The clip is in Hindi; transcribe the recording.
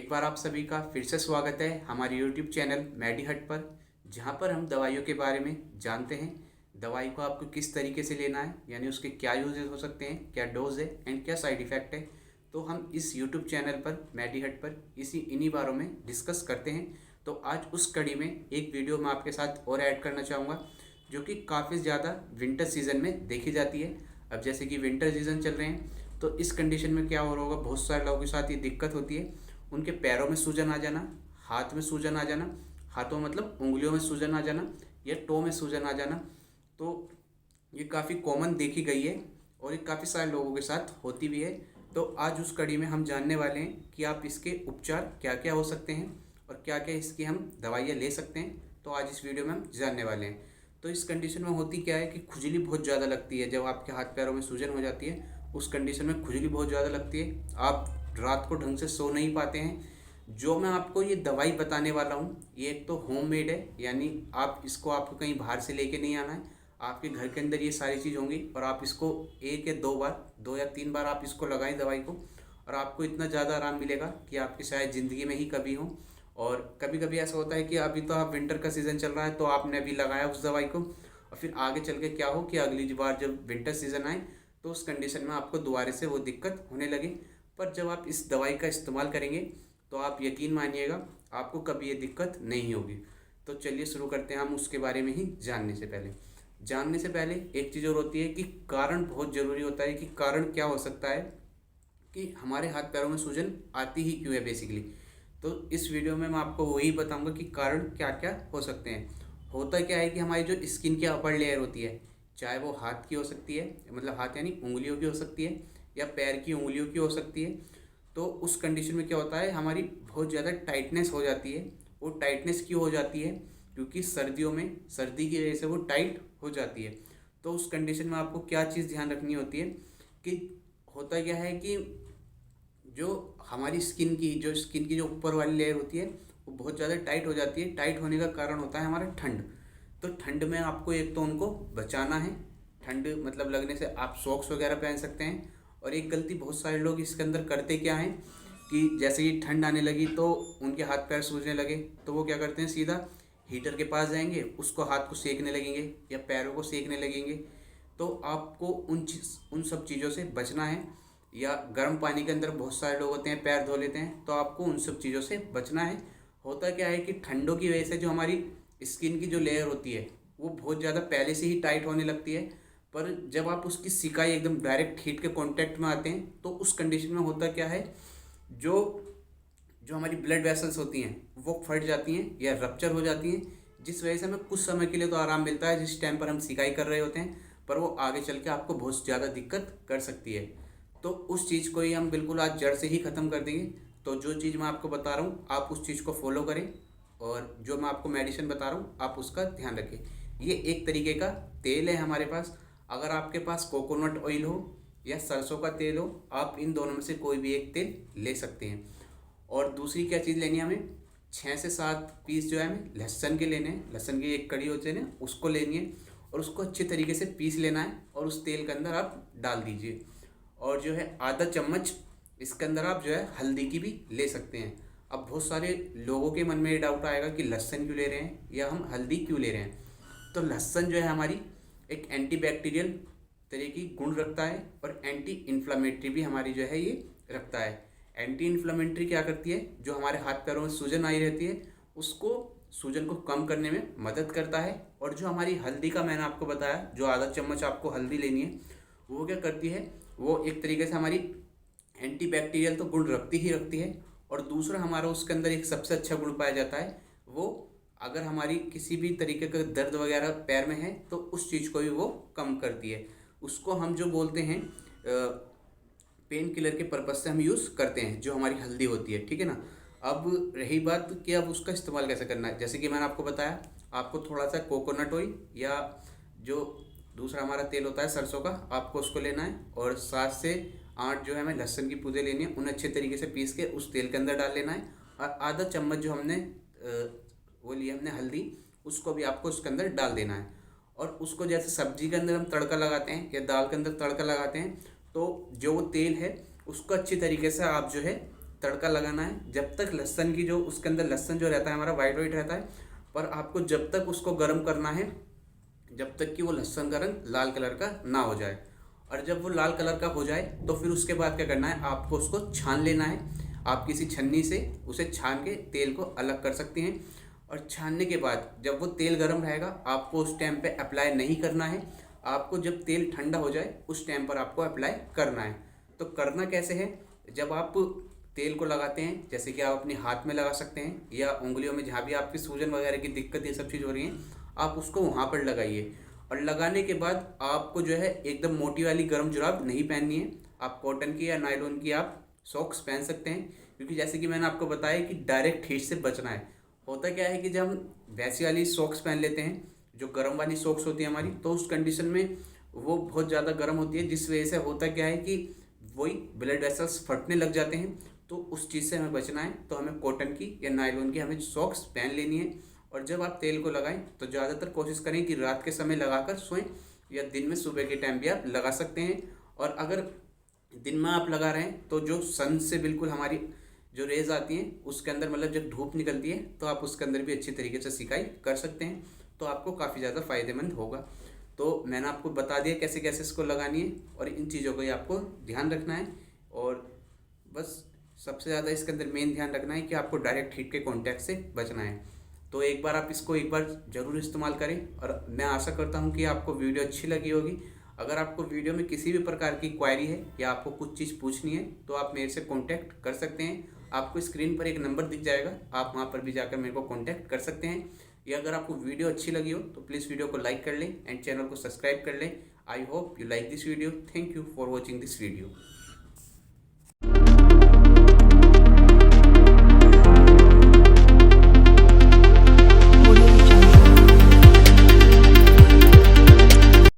एक बार आप सभी का फिर से स्वागत है हमारे YouTube चैनल मेडिहट पर, जहां पर हम दवाइयों के बारे में जानते हैं। दवाई को आपको किस तरीके से लेना है, यानी उसके क्या यूजेस हो सकते हैं, क्या डोज है एंड क्या साइड इफ़ेक्ट है। तो हम इस YouTube चैनल पर मेडिहट पर इन्हीं बारों में डिस्कस करते हैं। तो आज उस कड़ी में एक वीडियो मैं आपके साथ और ऐड करना चाहूँगा, जो कि काफ़ी ज़्यादा विंटर सीज़न में देखी जाती है। अब जैसे कि विंटर सीज़न चल रहे हैं, तो इस कंडीशन में क्या हो रहा होगा, बहुत सारे लोगों के साथ ये दिक्कत होती है। उनके पैरों में सूजन आ जाना, हाथ में सूजन आ जाना, हाथों मतलब उंगलियों में सूजन आ जाना या टो में सूजन आ जाना। तो ये काफ़ी कॉमन देखी गई है और ये काफ़ी सारे लोगों के साथ होती भी है। तो आज उस कड़ी में हम जानने वाले हैं कि आप इसके उपचार क्या क्या हो सकते हैं और क्या क्या इसकी हम दवाइयाँ ले सकते हैं। तो आज इस वीडियो में हम जानने वाले हैं। तो इस कंडीशन में होती क्या है कि खुजली बहुत ज़्यादा लगती है। जब आपके हाथ पैरों में सूजन हो जाती है, उस कंडीशन में खुजली बहुत ज़्यादा लगती है, आप रात को ढंग से सो नहीं पाते हैं। जो मैं आपको ये दवाई बताने वाला हूँ, ये एक तो होममेड है, यानी आपको कहीं बाहर से लेके नहीं आना है। आपके घर के अंदर ये सारी चीज़ होंगी और आप इसको एक या दो बार, 2 या 3 बार आप इसको लगाएं दवाई को, और आपको इतना ज़्यादा आराम मिलेगा कि आपकी शायद ज़िंदगी में ही कभी हो। और कभी कभी ऐसा होता है कि अभी तो आप विंटर का सीज़न चल रहा है, तो आपने अभी लगाया उस दवाई को, और फिर आगे चल के क्या हो कि अगली बार जब विंटर सीज़न आए तो उस कंडीशन में आपको दोबारा से वो दिक्कत होने लगे। पर जब आप इस दवाई का इस्तेमाल करेंगे तो आप यकीन मानिएगा, आपको कभी ये दिक्कत नहीं होगी। तो चलिए शुरू करते हैं हम उसके बारे में ही जानने से पहले एक चीज़ और होती है कि कारण बहुत ज़रूरी होता है कि कारण क्या हो सकता है कि हमारे हाथ पैरों में सूजन आती ही क्यों है बेसिकली। तो इस वीडियो में मैं आपको वही बताऊंगा कि कारण क्या क्या हो सकते हैं। होता क्या है कि हमारी जो स्किन की अपर लेयर होती है, चाहे वो हाथ की हो सकती है, मतलब हाथ यानी उंगलियों की हो सकती है, या पैर की उंगलियों की हो सकती है। तो उस कंडीशन में क्या होता है, हमारी बहुत ज़्यादा टाइटनेस हो जाती है। वो टाइटनेस क्यों हो जाती है? क्योंकि सर्दियों में सर्दी की वजह से वो टाइट हो जाती है। तो उस कंडीशन में आपको क्या चीज़ ध्यान रखनी होती है कि होता क्या है कि जो हमारी स्किन की जो ऊपर वाली लेयर होती है, वो बहुत ज़्यादा टाइट हो जाती है। टाइट होने का कारण होता है हमारा ठंड। तो ठंड में आपको एक तो उनको बचाना है, ठंड मतलब लगने से आप सॉक्स वगैरह पहन सकते हैं। और एक गलती बहुत सारे लोग इसके अंदर करते क्या हैं कि जैसे ही ठंड आने लगी तो उनके हाथ पैर सूजने लगे, तो वो क्या करते हैं, सीधा हीटर के पास जाएंगे, उसको हाथ को सेकने लगेंगे या पैरों को सेकने लगेंगे। तो आपको उन सब चीज़ों से बचना है। या गर्म पानी के अंदर बहुत सारे लोग होते हैं पैर धो लेते हैं, तो आपको उन सब चीज़ों से बचना है। होता क्या है कि ठंडों की वजह से जो हमारी स्किन की जो लेयर होती है, वो बहुत ज़्यादा पहले से ही टाइट होने लगती है। पर जब आप उसकी सिकाई एकदम डायरेक्ट हीट के कांटेक्ट में आते हैं, तो उस कंडीशन में होता क्या है, जो जो हमारी ब्लड वेसल्स होती हैं वो फट जाती हैं या रप्चर हो जाती हैं, जिस वजह से हमें कुछ समय के लिए तो आराम मिलता है जिस टाइम पर हम सिकाई कर रहे होते हैं, पर वो आगे चल के आपको बहुत ज़्यादा दिक्कत कर सकती है। तो उस चीज़ को ही हम बिल्कुल आज जड़ से ही ख़त्म कर देंगे। तो जो चीज़ मैं आपको बता रहा हूँ, आप उस चीज़ को फॉलो करें, और जो मैं आपको मेडिसिन बता रहा हूँ आप उसका ध्यान रखें। ये एक तरीके का तेल है हमारे पास। अगर आपके पास कोकोनट ऑयल हो या सरसों का तेल हो, आप इन दोनों में से कोई भी एक तेल ले सकते हैं। और दूसरी क्या चीज़ लेनी है, हमें 6 से 7 पीस जो है हमें लहसुन के लेने हैं। लहसुन की एक कड़ी होती है ना, उसको लेनी है और उसको अच्छे तरीके से पीस लेना है और उस तेल के अंदर आप डाल दीजिए। और जो है आधा चम्मच इसके अंदर आप जो है हल्दी की भी ले सकते हैं। अब बहुत सारे लोगों के मन में ये डाउट आएगा कि लहसुन क्यों ले रहे हैं या हम हल्दी क्यों ले रहे हैं। तो लहसुन जो है हमारी एक एंटीबैक्टीरियल तरह की गुण रखता है और एंटी इन्फ्लामेटरी भी हमारी जो है ये रखता है। एंटी इन्फ्लामेटरी क्या करती है, जो हमारे हाथ पैरों में सूजन आई रहती है उसको, सूजन को कम करने में मदद करता है। और जो हमारी हल्दी का मैंने आपको बताया, जो आधा चम्मच आपको हल्दी लेनी है, वो क्या करती है, वो एक तरीके से हमारी एंटीबैक्टीरियल तो गुण रखती है। और दूसरा हमारा उसके अंदर एक सबसे अच्छा गुण पाया जाता है, वो अगर हमारी किसी भी तरीके का दर्द वगैरह पैर में है तो उस चीज़ को भी वो कम करती है। उसको हम जो बोलते हैं पेन किलर के पर्पज़ से हम यूज़ करते हैं, जो हमारी हल्दी होती है, ठीक है ना। अब रही बात कि अब उसका इस्तेमाल कैसे करना है, जैसे कि मैंने आपको बताया, आपको थोड़ा सा कोकोनट ऑयल या जो दूसरा हमारा तेल होता है सरसों का, आपको उसको लेना है। और 7 से 8 जो है हमें लहसुन की पूदे लेनी है, उन्हें अच्छे तरीके से पीस के उस तेल के अंदर डाल लेना है। और आधा चम्मच जो हमने वो लिया हमने हल्दी, उसको भी आपको उसके अंदर डाल देना है। और उसको जैसे सब्जी के अंदर हम तड़का लगाते हैं या दाल के अंदर तड़का लगाते हैं, तो जो वो तेल है उसको अच्छी तरीके से आप जो है तड़का लगाना है जब तक लहसुन की जो उसके अंदर लहसुन जो रहता है हमारा वाइट वाइट रहता है, पर आपको जब तक उसको गर्म करना है जब तक कि वो लहसुन का रंग लाल कलर का ना हो जाए। और जब वो लाल कलर का हो जाए तो फिर उसके बाद क्या करना है, आपको उसको छान लेना है। आप किसी छन्नी से उसे छान के तेल को अलग कर सकते हैं। और छानने के बाद जब वो तेल गर्म रहेगा आपको उस टाइम पे अप्लाई नहीं करना है, आपको जब तेल ठंडा हो जाए उस टाइम पर आपको अप्लाई करना है। तो करना कैसे है, जब आप तेल को लगाते हैं जैसे कि आप अपने हाथ में लगा सकते हैं या उंगलियों में, जहाँ भी आपकी सूजन वगैरह की दिक्कत ये सब चीज़ हो रही है आप उसको वहाँ पर लगाइए। और लगाने के बाद आपको जो है एकदम मोटी वाली गर्म जुराब नहीं पहननी है, आप कॉटन की या नायलॉन की आप सॉक्स पहन सकते हैं। क्योंकि जैसे कि मैंने आपको बताया कि डायरेक्ट हीट से बचना है। होता क्या है कि जब हम वैसी वाली सॉक्स पहन लेते हैं, जो गर्म वाली सॉक्स होती है हमारी, तो उस कंडीशन में वो बहुत ज़्यादा गर्म होती है, जिस वजह से होता क्या है कि वही ब्लड वेसल्स फटने लग जाते हैं। तो उस चीज़ से हमें बचना है, तो हमें कॉटन की या नायलॉन की हमें सॉक्स पहन लेनी है। और जब आप तेल को लगाएं तो ज़्यादातर कोशिश करें कि रात के समय लगाकर सोएं, या दिन में सुबह के टाइम भी आप लगा सकते हैं। और अगर दिन में आप लगा रहे हैं तो जो सन से बिल्कुल हमारी जो रेज आती हैं उसके अंदर, मतलब जब धूप निकलती है तो आप उसके अंदर भी अच्छी तरीके से सिकाई कर सकते हैं, तो आपको काफ़ी ज़्यादा फ़ायदेमंद होगा। तो मैंने आपको बता दिया कैसे कैसे इसको लगानी है, और इन चीज़ों को ही आपको ध्यान रखना है। और बस सबसे ज़्यादा इसके अंदर मेन ध्यान रखना है कि आपको डायरेक्ट हीट के कॉन्टैक्ट से बचना है। तो एक बार आप इसको एक बार ज़रूर इस्तेमाल करें, और मैं आशा करता हूँ कि आपको वीडियो अच्छी लगी होगी। अगर आपको वीडियो में किसी भी प्रकार की क्वेरी है या आपको कुछ चीज़ पूछनी है तो आप मेरे से कांटेक्ट कर सकते हैं। आपको स्क्रीन पर एक नंबर दिख जाएगा, आप वहां पर भी जाकर मेरे को कांटेक्ट कर सकते हैं। या अगर आपको वीडियो अच्छी लगी हो तो प्लीज़ वीडियो को लाइक कर लें एंड चैनल को सब्सक्राइब कर लें। I hope you like this video. Thank you for watching this video.